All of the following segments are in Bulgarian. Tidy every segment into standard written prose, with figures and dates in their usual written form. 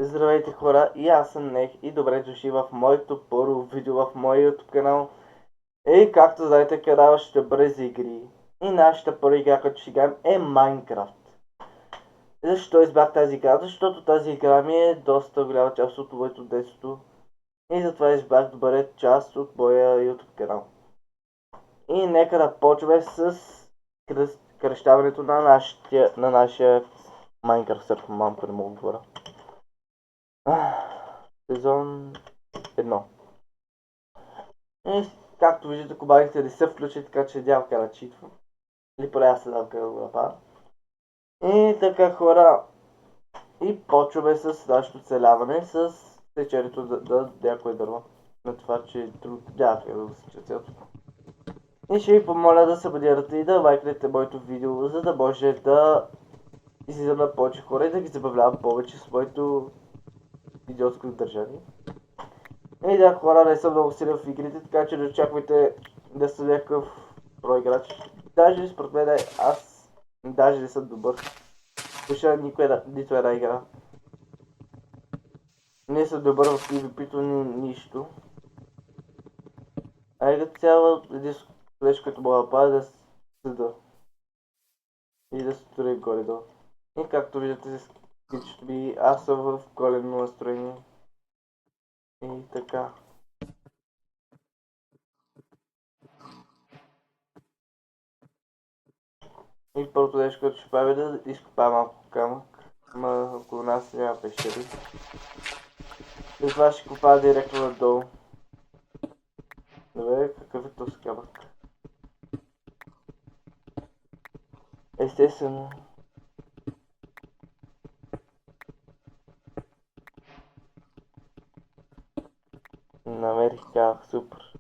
Здравейте хора, и аз съм Нех и добре дошли в моето първо видео в моя YouTube канал. И както знаете, канала ще бъде за игри. И нашата първа игра, която ще играем е Minecraft. Защо избрах тази игра? Защото тази игра ми е доста голяма част от моето детство. И затова избрах да бъде част от моя YouTube канал. И нека да почваме с кръщаването на нашия Minecraft серфер. Мамка не мога да говоря. Сезон 1. И както виждате, кобарите не са включени, така че няма как да читвам. Или поне аз не знам как да го направя. И така хора, и почваме с нашето оцеляване с течението на някое дърво. На това, че няма как да го сеча цялото. И ще ви помоля да се абонирате и да лайкнете моето видео, за да може да излизам на повече хора и да ги забавлявам повече с моето идиотско държание. И да, хора, не съм много силен в игрите, така че не очаквайте да съм някакъв проиграч. Даже според мен аз даже не съм добър. Слуша нито една игра. Не съм добър в PvP-то нищо. А като цяло, единственото нещо, което мога да правя е да седа. И да строя горе-долу. И както виждате с скичето ми, аз съм в коледно настроение. И така. И първото нещо, което ще правя е да изкопая малко камък. Ама около нас няма пещери. И това ще копая директно надолу. Добре, какъв е този камък? Естествено. Намерих камък, супер.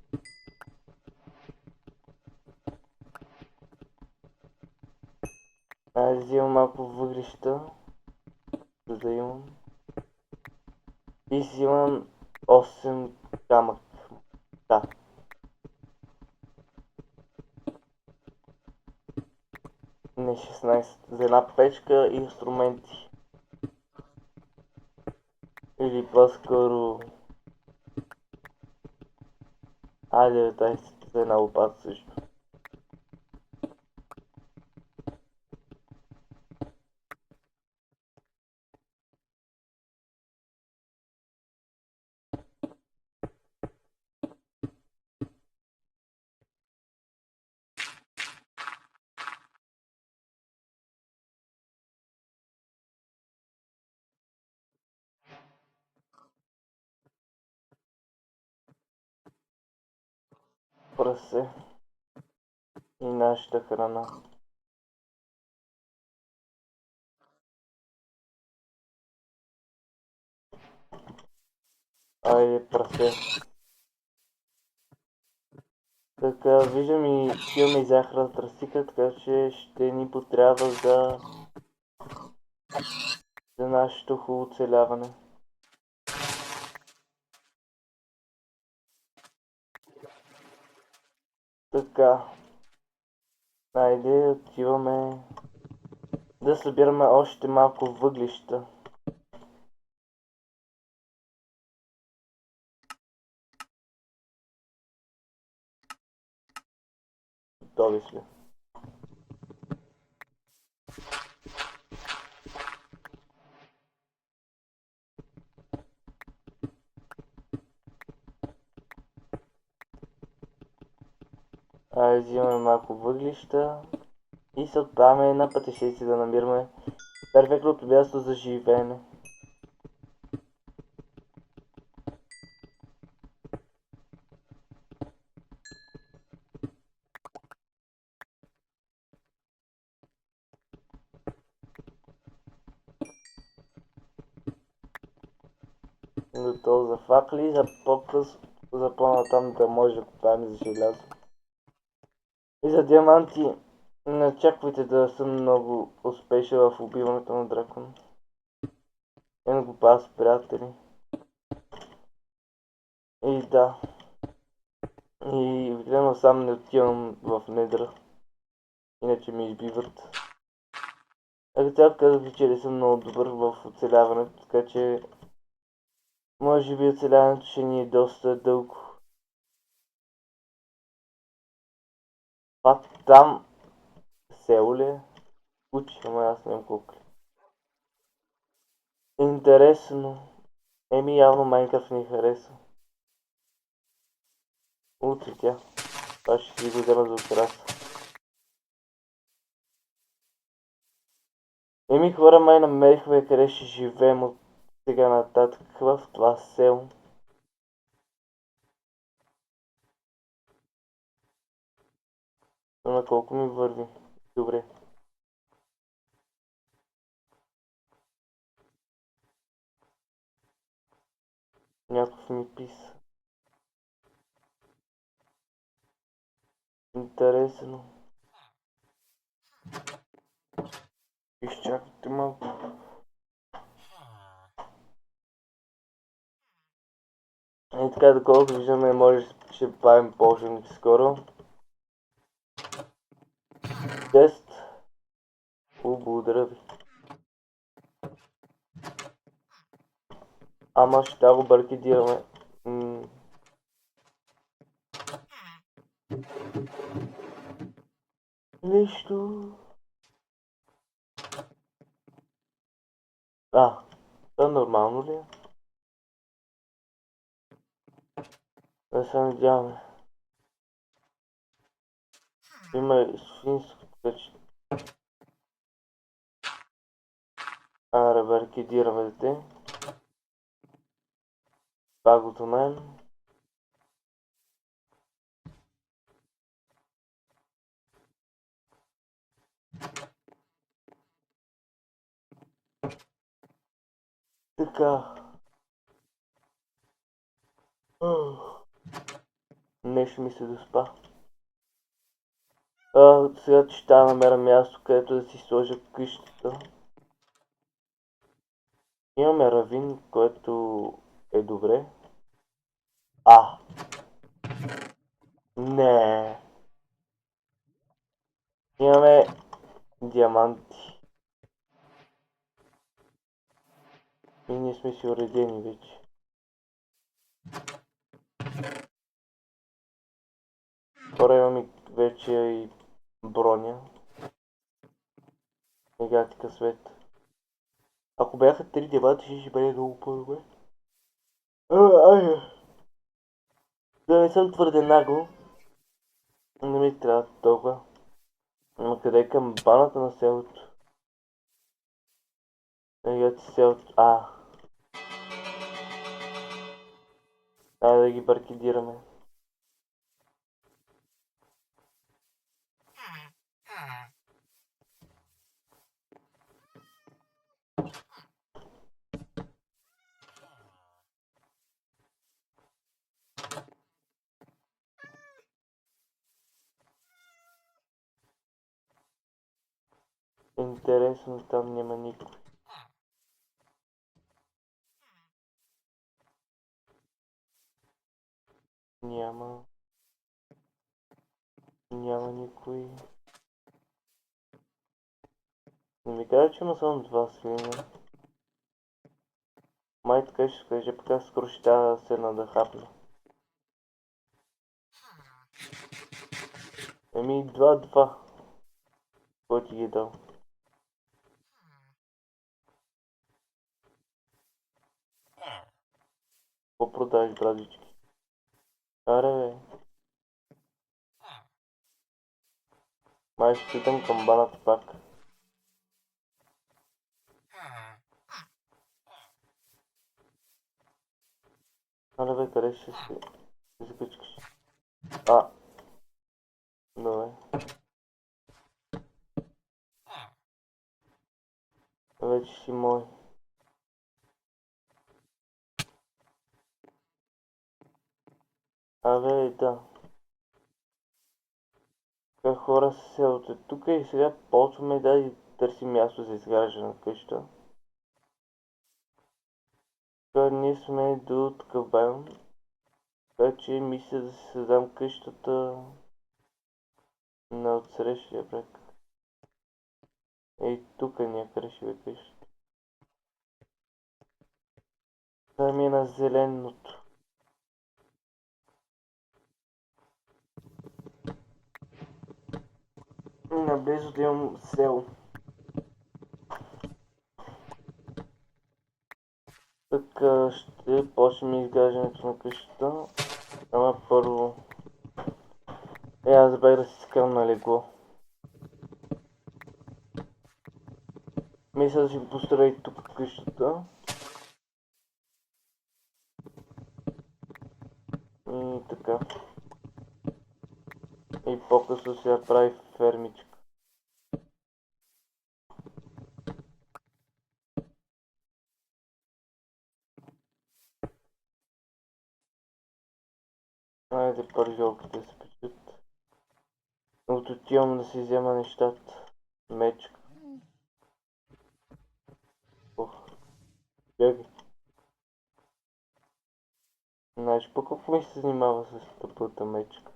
Аз взимам малко въглища, за да имам. И взимам 8 камък. Да. Не 16. За една печка и инструменти. Или по-скоро... Айде, 19 за една лопата също. Прасе. И нашата храна. Айде, прасе. Така, виждам и имаме и захарна тръстика, така че ще ни потрябва за нашето хубаво оцеляване. Така. Айде, отиваме да събираме още малко въглища. Готови сме. Взимаме малко въглища и се отправяме на пътешествие да намираме перфектното място за живеене. Готово за факли, за по-късно, за по-натам да може да купаем за желязо. И за диаманти не очаквайте да съм много успешен в убиването на дракон. Не го правя с приятели. И да. И видимо сам не отивам в недра. Иначе ми избиват. Ако цяло казах ви, че не съм много добър в оцеляването, така че Може би оцеляването ще ни е доста дълго. Това там село ли е? Учи, ама аз нямам кукли. Интересно. Еми явно Майнкрафт ни хареса. Оцветя. Това ще си го взема за украса. Еми хора, май намерихме къде ще живеем от сега нататък в това село. Но на колко ми върви? Добре. Някакъв ми писа. Интересно. Изчакайте малко. И така, доколкото виждаме, може ще правим ползваните скоро. Тест. Благодаря ви. Ама ще го баркидираме. Нищо. Това нормално ли е? Да се надяваме. Има свинско къща. Аре, баркидираме дете. Това го знаем. Така. Нещо ми се доспа. Сега ще да намеря място, където да си сложа къщата. Имаме равин, което е добре. Не. Имаме диаманти. И ние сме си уредени вече. Хора, имаме вече и броня. Мегати късмет. Ако бяха 3 диаманти, ще бъде много по-добре. Да не съм твърде нагло. Не ми трябва толкова. Но къде е камбаната на селото? Мегати селото. Айде да ги баркидираме. Интересно, там няма никой. Няма никой. Не ми кажа, че има само 2 свиня. Май така ще скаже, пък аз скоро ще да се надахапна. Еми 2-2. Кой ти ги е дал? Какво продаваш, брадички? Аре бе. Май ще питам камбаната пак. Аре бе, къде ще се закачкаш? Добре. Вече си мой. Да. Така хора се селото тук и сега почваме да търсим място за изграждане на къща. Така ние сме до такъв байон. Така че мисля да си създам къщата на отсрещия брак. Ей, тук някъде ще бе къщата. Да ми е на зеленото. Наблизо да имам село. Така ще почнем изграждането на къщата. Ама първо... аз забравих да си скарам на легло. Мисля да си го построя и тук къщата. И така. И по-късно се направи фермичка. Айде пържолките се печат. Отивам да си взема нещата. Мечка. Ох, бягай. Знаеш по какво ми се занимава с тъпата мечка?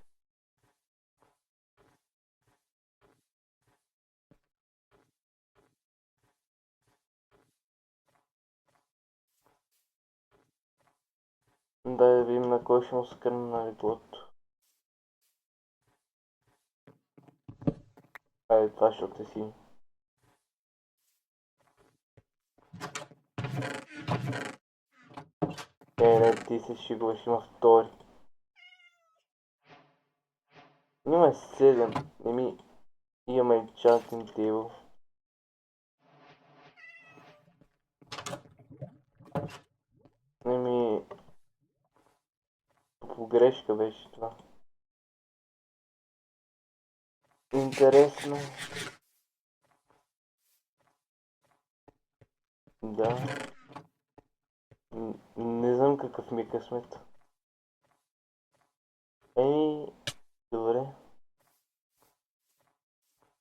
Дай да видим на кой ще му скърна на леглото. Айде, това ще отеси. Не, ти се шигуваш, има втори. Има 7. Имаме enchanting table. По грешка беше това. Интересно. Да. Не знам какъв ми е късмет. Добре.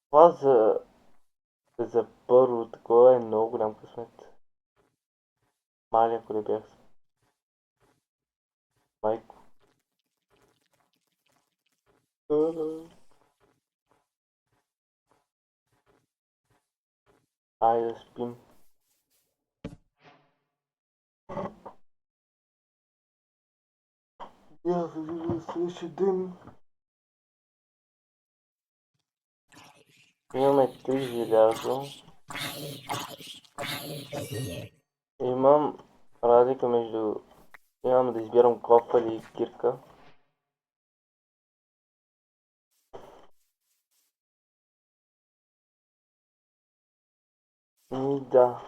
Това за първо такова е много голям късмет. Мали, ако не бях майко. Айде да спим. Я вижда следващия ден. Имаме 3 желязо. Имам разлика между... Имам да избирам кофа или кирка. Да.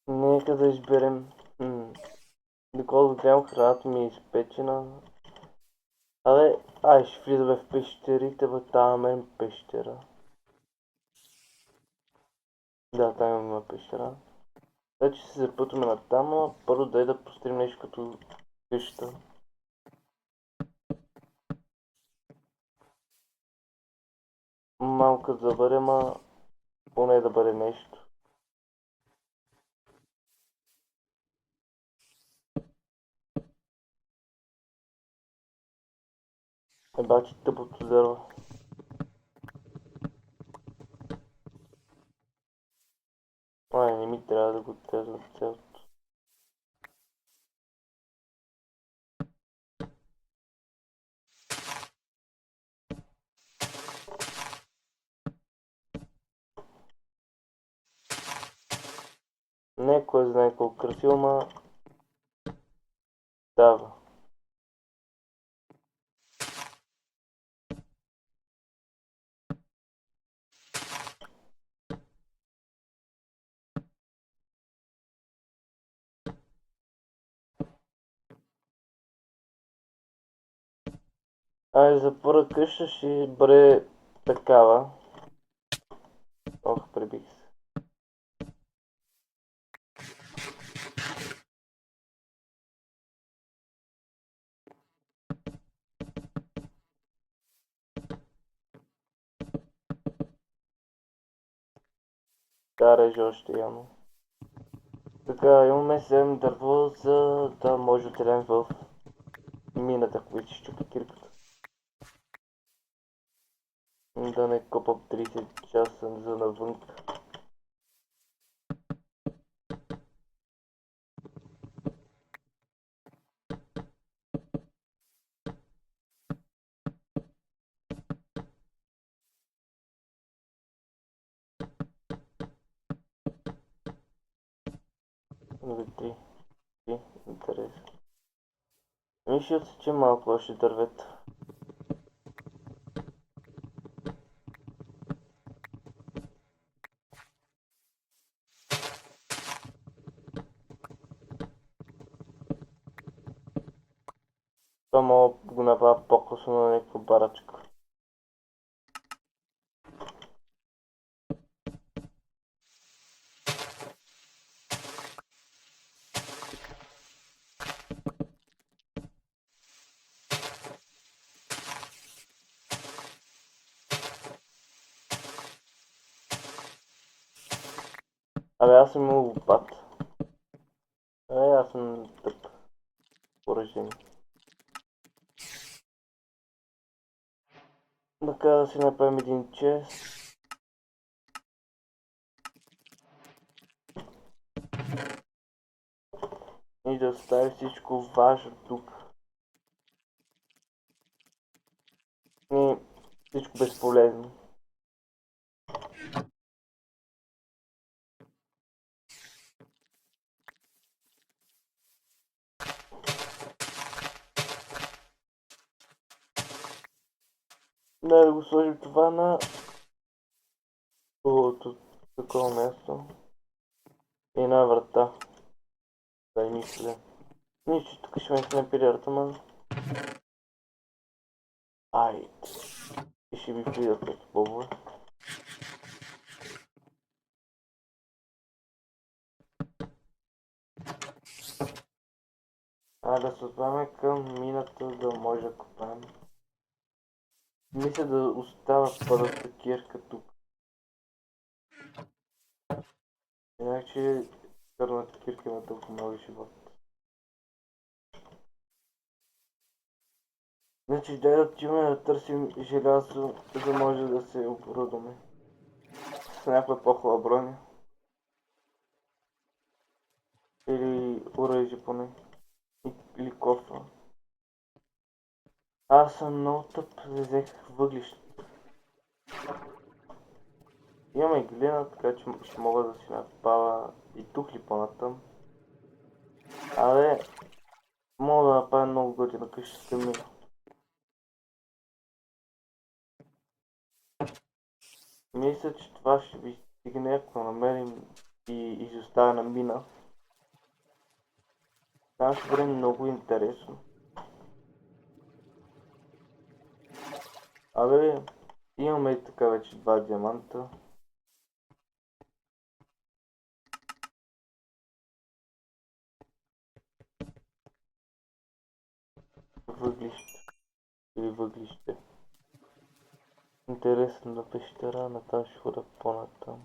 Нека да изберем. Доколкото гледам, храната ми е изпечена. Абе, ще влизаме в пещерите, там е пещера. Да, там има пещера. Значи се запътваме на там, но първо дай да построим нещо като къща. Малко да бъде, ама поне да бъде нещо. Бачи тъпото дърво. Не ми трябва да го тезвам цялото. Не кой знае колко красиво, ма дава. За първа къща ще бъде такава. Ох, пребих се. Да, реже още явно. Така, имаме 7 дърво, за да може да отидем в мината, която ще щупи кирката. Да не копам 30 часа за навън. Или три. Три. Интересно. Ще отсечем малко още дървета. Това мога да го направя по-късно на някаква барачка. Абе, аз съм имал лопат. Аз съм тъп по рождение. Така да си направим един чест. И да остави всичко важно тук. И всичко безполезно. Да го сложим това на такова място. И една врата. Да и мисля. Нищо, тук ще ме снайперират, ама... Айде. И ще ви влизат като бобове. Да се отправяме към мината, да може да копаем. Мисля да остава първата кирка тук. Иначе черната кирка има толкова много живот. Значи дай да отиваме да търсим желязо, за да може да се оборудваме. С някаква по-хубава броня. Или оръжие поне. Или кофа. Аз съм много тъп, взех въглища. Имаме глина, така че ще мога да си направя и тухли по-натам. Абе, мога да направя много готина къща с ми. Мисля, че това ще ви стигне, ако намерим и изоставена мина. Това ще бъде много интересно. Абе, имаме и така вече два диаманта. Въглище. Или въглище. Интересна пещера, натам ще хода по-натам.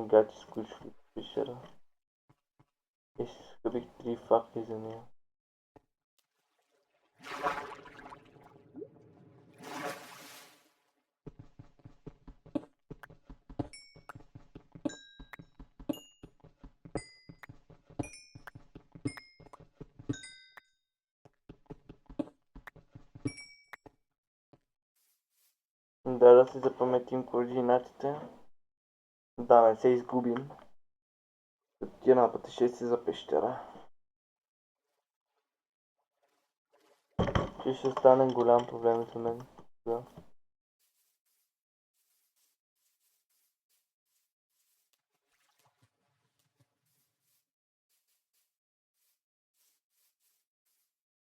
Гати сключили пещера. И си скъбих 3 факли за нея. Да си запаметим координатите. Да не се изгубим. Тия на пътешествие за пещера. Ще стане голям проблем за мен. Да.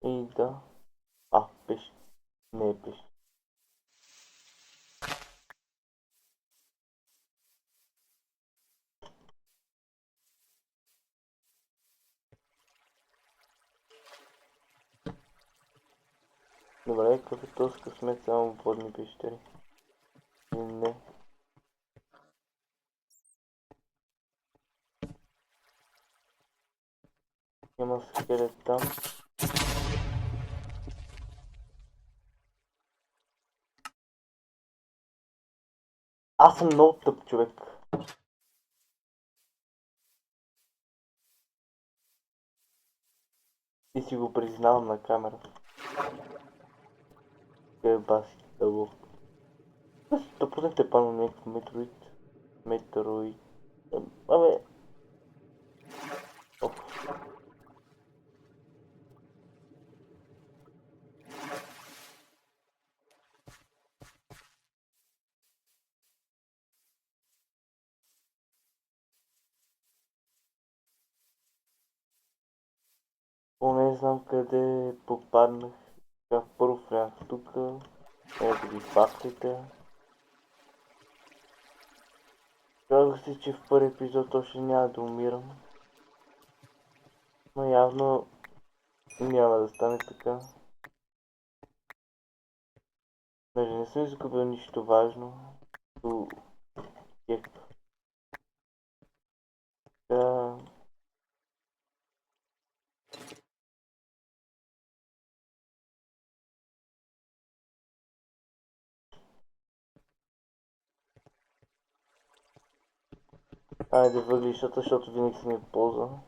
И да. Пеш. Не е пеш. Добре, какъв е този късмет само водни пещери? И не. Има скелет там. Аз съм много тъп човек. И си го признавам на камера. Баси дълго. Да пуснете пано някакъв Метроид. Абе. Оп. Не знам къде попаднах. Първо влях тук. Ето ги фактите. Казах си, че в първи епизод още няма да умирам. Но явно няма да стане така. Даже не съм изгубил нищо важно. До кек. Да. Айде въглищата, защото винаги си ми ползва.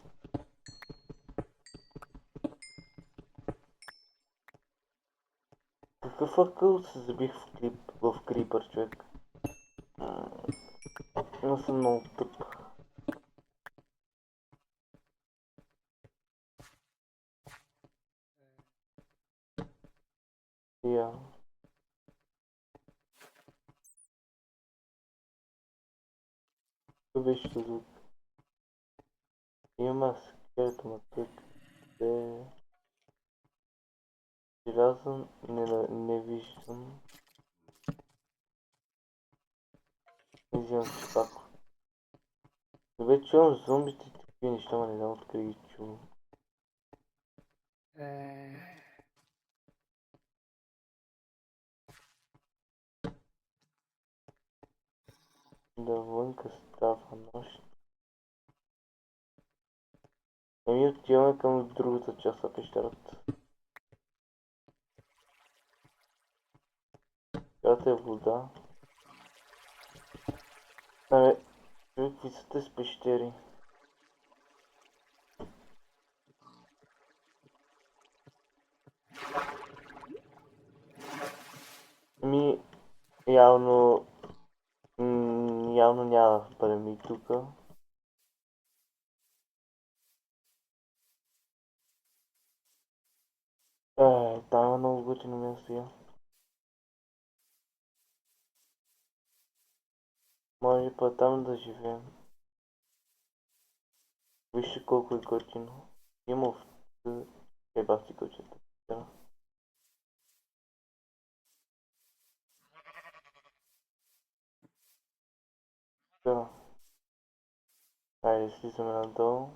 Какъв акъл се забих в крипър, човек? Но съм много тъп. Я. Това беше звук. Има скелето на тук. Желязо не виждам. Не взимам си пак. Добре, чувам зомбите и такива неща, но не знам откъде ги чувам. Да, вънка става нощ. Ами отиваме към другата част на пещерата. Която е вода. Абе, какви са те с пещери? Ми, явно... явно няма да бъдем и тука. Там има много готино място я. Може па там да живеем. Вижте колко е готино. Има в... Баси готино. Да. Айде, слизаме надолу.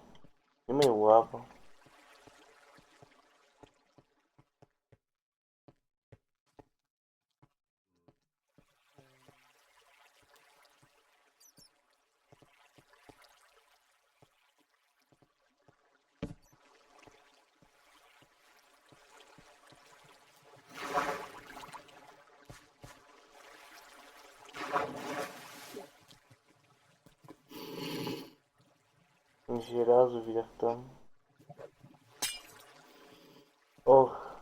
Има и лава. Желязо видях там. Ох.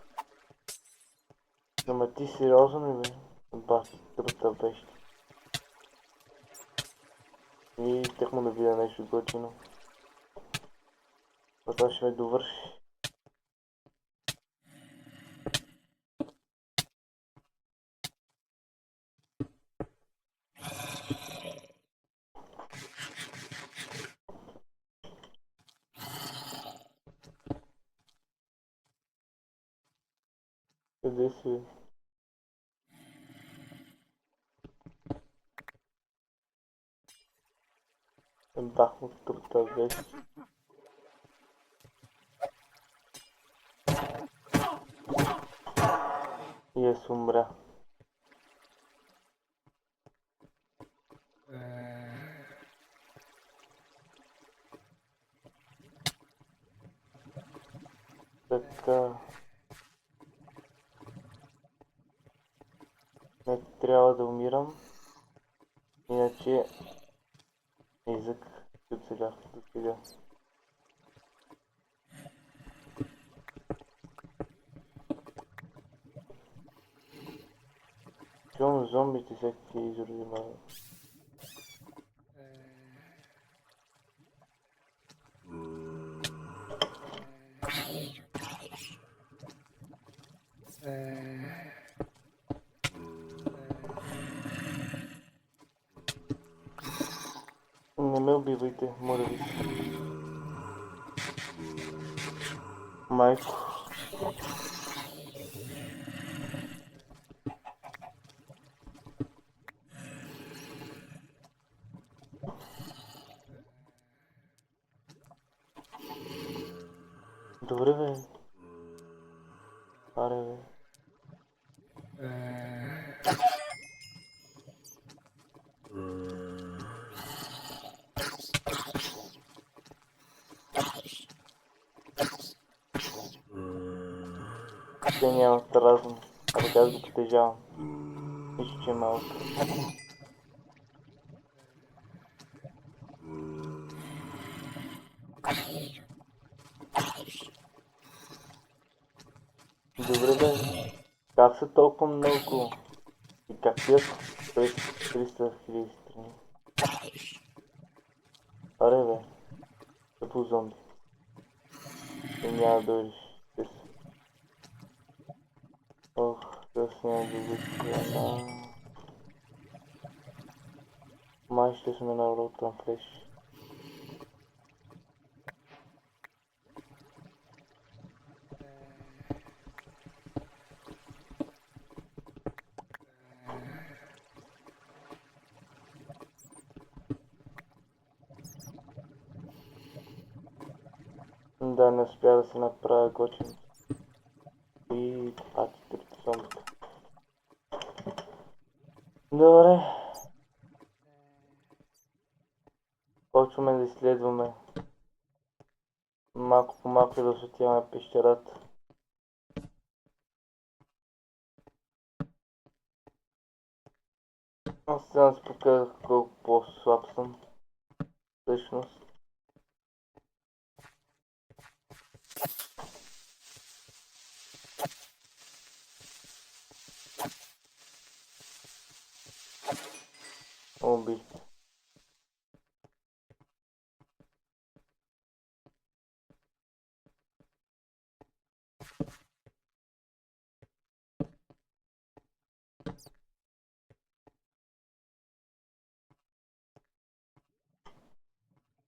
Ама ти сериозно ли бе? Баси, тръпта беше. И тъкмо да видя нещо готино. Това ще ме довърши. Къде си? Бах му тръпта беше. И е умря. Така. Не трябва да умирам. Иначе език от сега до сега. Чувам зомбите всякакви изроди мали. Не ме убивайте, моля ви се. Майко. Добре бе. Аре бе. Те нямат разум. Абе аз го притежавам. Нищо, че е малък. Добре бе. Как са толкова много? И как пият през 300 000 страни? Аре бе. Тъпо зомби. И няма да дойдеш. Ох, да се няма да бъде. Май ще сме на Rotten Flash. Да, не успя да се направя готин. И пати трите зомбите. Добре. Почваме да изследваме. Малко по малко да осветяваме пещерата. Аз сега си показах колко по-слаб съм. Всъщност. Убит.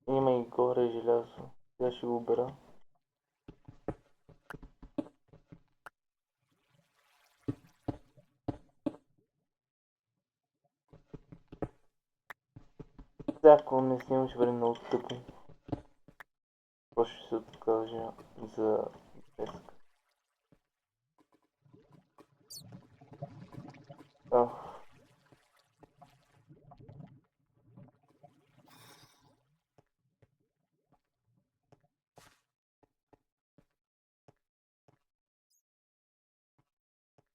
Има и горе желязо. Сега ще го убера. Ако не снимам ще бъде много тъпо. Какво ще се откажа за днеска.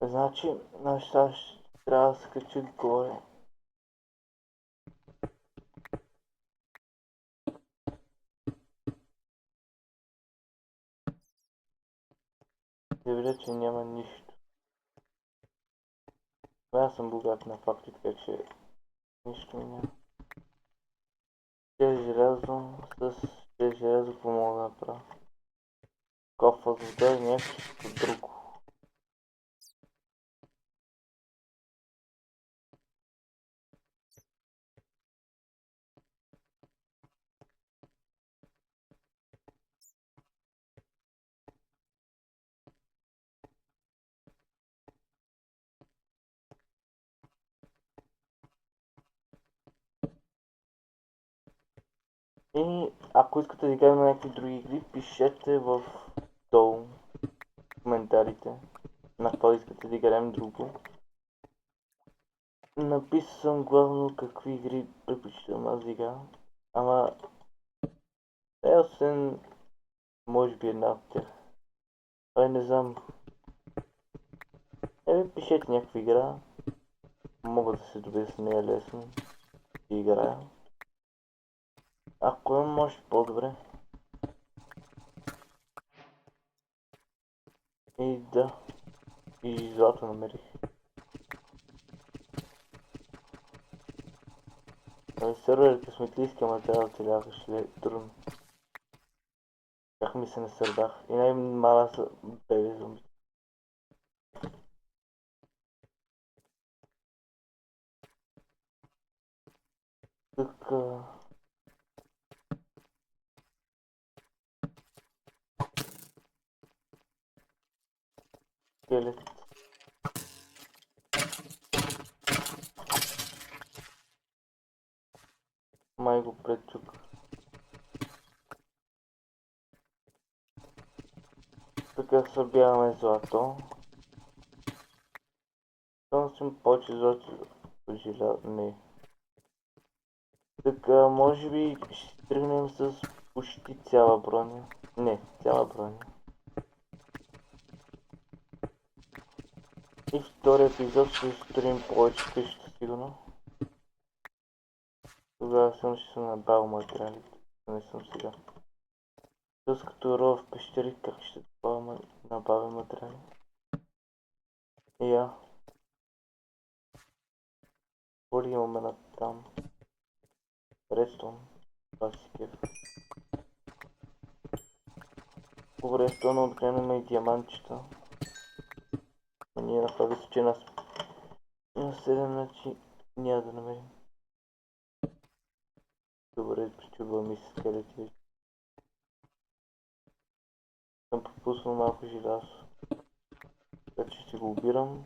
Значи, неща ще трябва да се качат горе. Да видя, че няма нищо. Аз съм богат на факти, така че нищо ми няма. Чрез желязо, чрез желязо какво мога да направя? Кофа с вода и нещо друго. И ако искате да играем на някакви други игри, пишете в долу коментарите на какво искате да играем друго. Написал съм главно какви игри предпочитам аз да играм, ама освен може би една от тях. Не знам. Пишете някаква игра, мога да се добия с нея лесно и играя. Ако имам, може по-добре. И да. И злато намерих. Сервер късметлийски материал целяваш ли? Трудно. Как ми се насърдах. И най-мала са бели зомби. Тук... Скелет. Май го предчук. Така събираме злато. Само съм повече злато желязо. Не. Така, може би ще тръгнем с почти цяла броня. Не, цяла броня. И втори епизод ще строим повече къща, сигурно. Тогава съм ще съм набавил материалите. Не съм сега. Тоест като рова в пещери, как ще набавя материали? Я. Коли имаме на там? Редстон. Това си кеф. По редстона отгледаме и диамантчета. Но ние на това височе на 7, значи няма да намерим. Добре, причубва ми се скелети. Съм пропуснал малко желязо. Така че ще го убирам.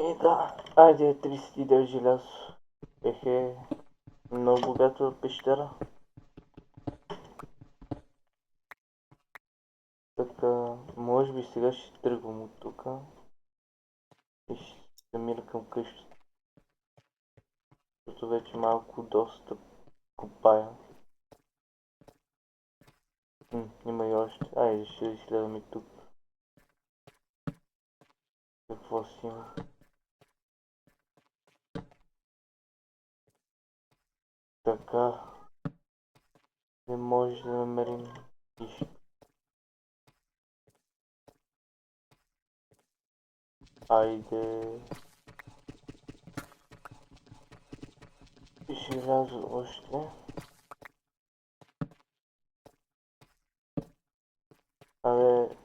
И да, айде 39 желязо. Ехе, много богата пещера. Така, може би сега ще тръгвам от тук. И ще се мина към къщата. Защото вече малко доста копая. Има и още. Айде ще изследвам и тук. Какво си има? Така. Не може да намерим нищо. Айде. И желязо още. Абе.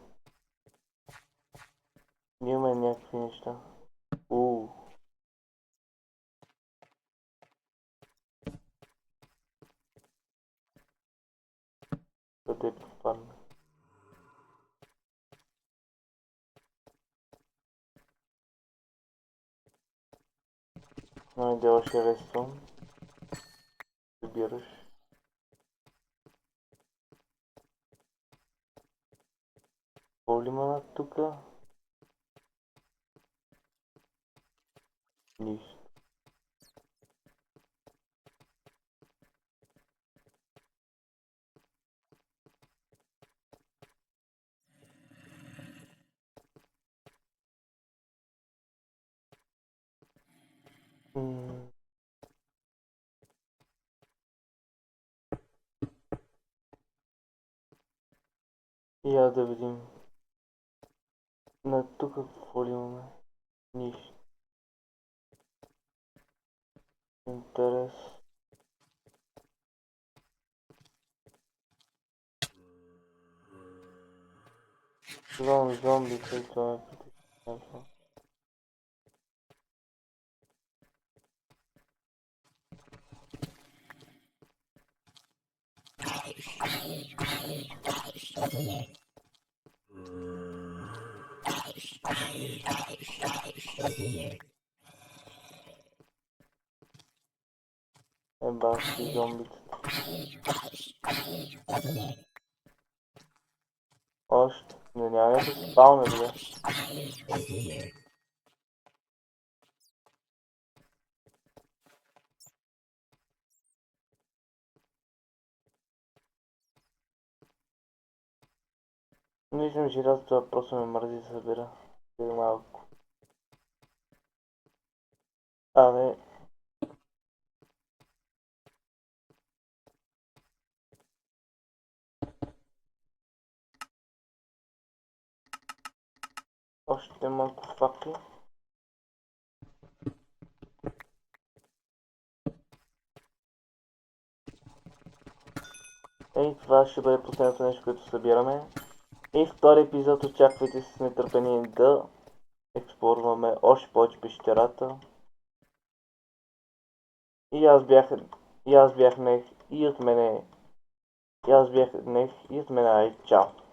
Имаме някакви неща. Къде попадна? Айде още рестон. Събираш. Какво ли има тука? Нищо. Я да видим. На тук какво ли имаме? Нищо. Интерес. Зомби, който ме притеснява. Башки зомбите. Още. Не, няма някакви спалнери, бе. Не виждам желязо, това просто ме мързи да събира. Или малко. Абе, още малко факли. И това ще бъде последното нещо, което събираме. И втори епизод очаквайте с нетърпение да експлорваме още повече пещерата. И аз бях... И аз бях Нех. И от мене... И аз бях Нех. И от мене. Чао.